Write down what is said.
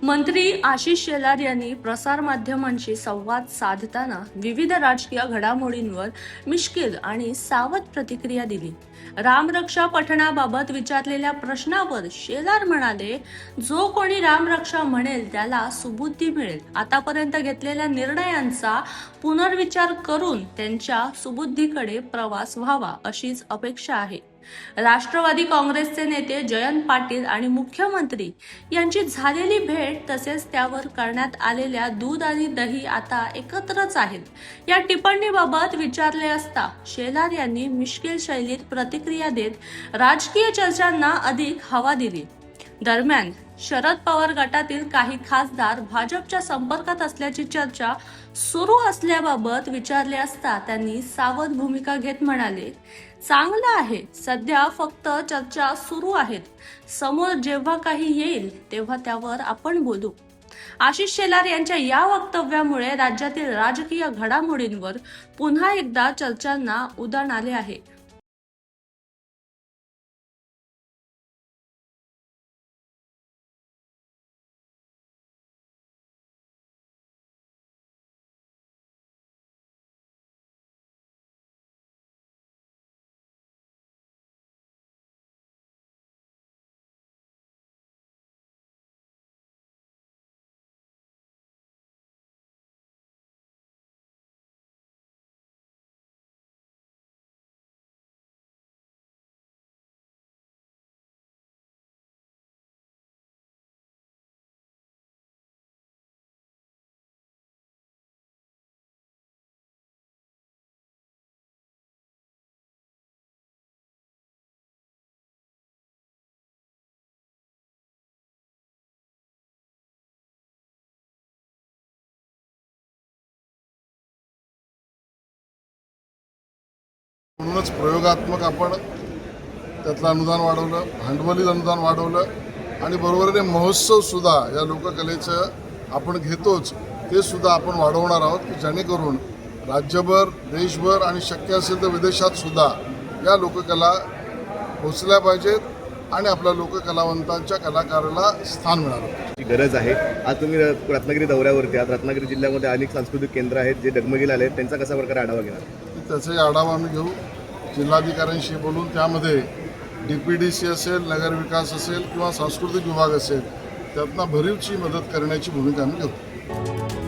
मंत्री आशिष शेलार यांनी प्रसारमाध्यमांशी संवाद साधताना विविध राजकीय घडामोडींवर मिश्कील आणि सावध प्रतिक्रिया दिली. रामरक्षा पठणाबाबत विचारलेल्या प्रश्नावर शेलार म्हणाले, जो कोणी रामरक्षा म्हणेल त्याला सुबुद्धी मिळेल. आतापर्यंत घेतलेल्या निर्णयांचा पुनर्विचार करून त्यांच्या सुबुद्धीकडे प्रवास व्हावा अशीच अपेक्षा आहे. राष्ट्रवादी काँग्रेसचे नेते जयंत पाटील आणि मुख्यमंत्री यांची झालेली भेट तसेच त्यावर करण्यात आलेल्या दूध आणि दही आता एकत्रच आहेत. या टिप्पणीबाबत विचारले असता शेलार यांनी मिश्कील शैलीत प्रतिक्रिया देत राजकीय चर्चांना अधिक हवा दिली. दरम्यान शरद पवार गटातील काही खासदार भाजपच्या संपर्कात असल्याची चर्चा सुरू असल्याबाबत विचारले असता त्यांनी सावध भूमिका घेत म्हणाले, चांगलं आहे, सध्या फक्त चर्चा सुरू आहेत. समोर जेव्हा काही येईल तेव्हा त्यावर आपण बोलू. आशिष शेलार यांच्या या वक्तव्यामुळे राज्यातील राजकीय घडामोडींवर पुन्हा एकदा चर्चांना उधाण आले आहे. म्हणूनच प्रयोगात्मक आपण त्यातलं अनुदान वाढवलं, भांडवली अनुदान वाढवलं आणि बरोबरीने महोत्सवसुद्धा या लोककलेचं आपण घेतोच, ते सुद्धा आपण वाढवणार आहोत की जेणेकरून राज्यभर, देशभर आणि शक्य असेल तर विदेशात सुद्धा या लोककला पोचल्या पाहिजेत आणि आपल्या लोककलावंतांच्या कलाकाराला स्थान मिळालं गरज आहे. आज तुम्ही रत्नागिरी दौऱ्यावरती आहात. रत्नागिरी जिल्ह्यामध्ये अनेक सांस्कृतिक केंद्र आहेत जे डगमगीला आले आहेत, त्यांचा कसा प्रकारे आढावा घेणार? त्याचाही आढावा आम्ही घेऊ. जिल्हाधिकाऱ्यांशी बोलून त्यामध्ये DPDC असेल, नगरविकास असेल किंवा सांस्कृतिक विभाग असेल, त्यातनं भरीवची मदत करण्याची भूमिका आम्ही घेऊ.